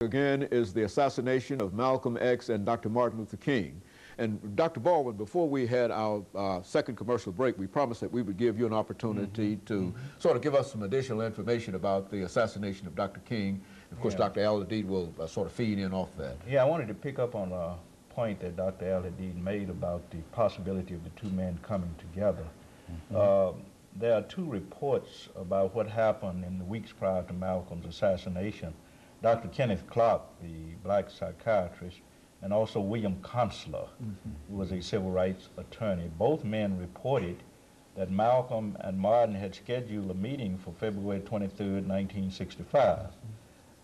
Again is the assassination of Malcolm X and Dr. Martin Luther King. And Dr. Baldwin, before we had our second commercial break, we promised that we would give you an opportunity to sort of give us some additional information about the assassination of Dr. King. Of course, Dr. Al-Hadid will sort of feed in off that. Yeah, I wanted to pick up on a point that Dr. Al-Hadid made about the possibility of the two men coming together. There are two reports about what happened in the weeks prior to Malcolm's assassination. Dr. Kenneth Clark, the black psychiatrist, and also William Consular, who was a civil rights attorney. Both men reported that Malcolm and Martin had scheduled a meeting for February 23rd, 1965.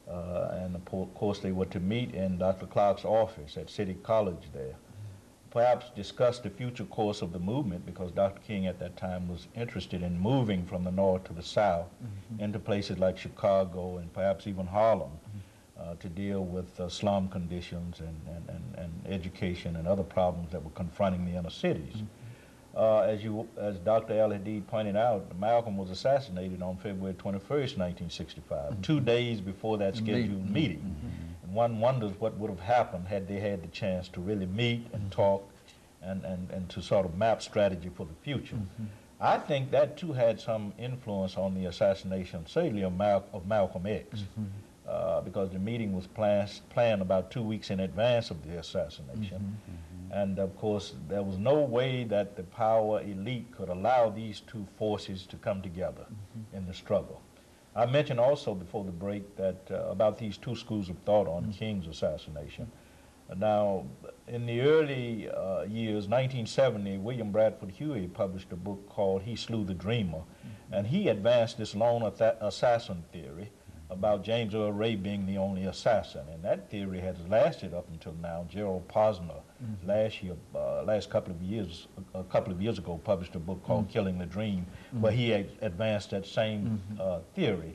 And of course they were to meet in Dr. Clark's office at City College there. Perhaps discuss the future course of the movement, because Dr. King at that time was interested in moving from the north to the south into places like Chicago and perhaps even Harlem to deal with slum conditions and education and other problems that were confronting the inner cities. As Dr. Al-Hadid pointed out, Malcolm was assassinated on February 21st, 1965, 2 days before that scheduled meeting. And one wonders what would have happened had they had the chance to really meet and talk and to sort of map strategy for the future. I think that too had some influence on the assassination, certainly of Malcolm X, because the meeting was planned about 2 weeks in advance of the assassination. And of course, there was no way that the power elite could allow these two forces to come together in the struggle. I mentioned also before the break that about these two schools of thought on King's assassination. Now, in the early years, 1970, William Bradford Huey published a book called He Slew the Dreamer, and he advanced this lone assassin theory about James Earl Ray being the only assassin, and that theory has lasted up until now. Gerald Posner a couple of years ago published a book called Killing the Dream, where he advanced that same theory.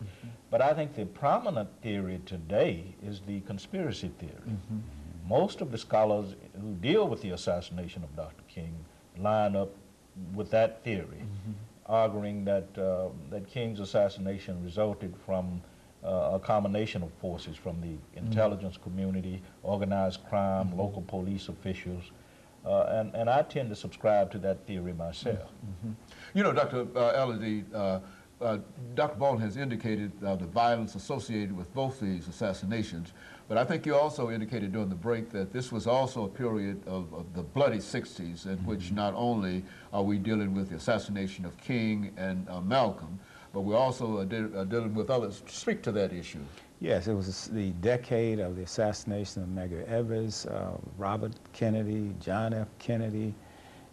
But I think the prominent theory today is the conspiracy theory. Most of the scholars who deal with the assassination of Dr. King line up with that theory, arguing that that King's assassination resulted from a combination of forces from the intelligence community, organized crime, local police officials, and I tend to subscribe to that theory myself. You know, Dr. Al-Hadid, Dr. Baldwin has indicated the violence associated with both these assassinations, but I think you also indicated during the break that this was also a period of the bloody 60s in which not only are we dealing with the assassination of King and Malcolm, but we're also dealing with others. Speak to that issue. Yes, it was the decade of the assassination of Medgar Evers, Robert Kennedy, John F. Kennedy,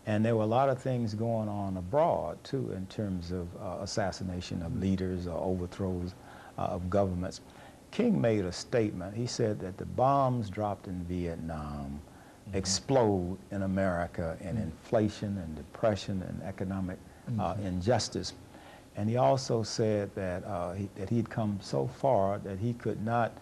and there were a lot of things going on abroad, too, in terms of assassination of leaders or overthrows of governments. King made a statement. He said that the bombs dropped in Vietnam explode in America in inflation and depression and economic injustice. And he also said that he'd come so far that he could not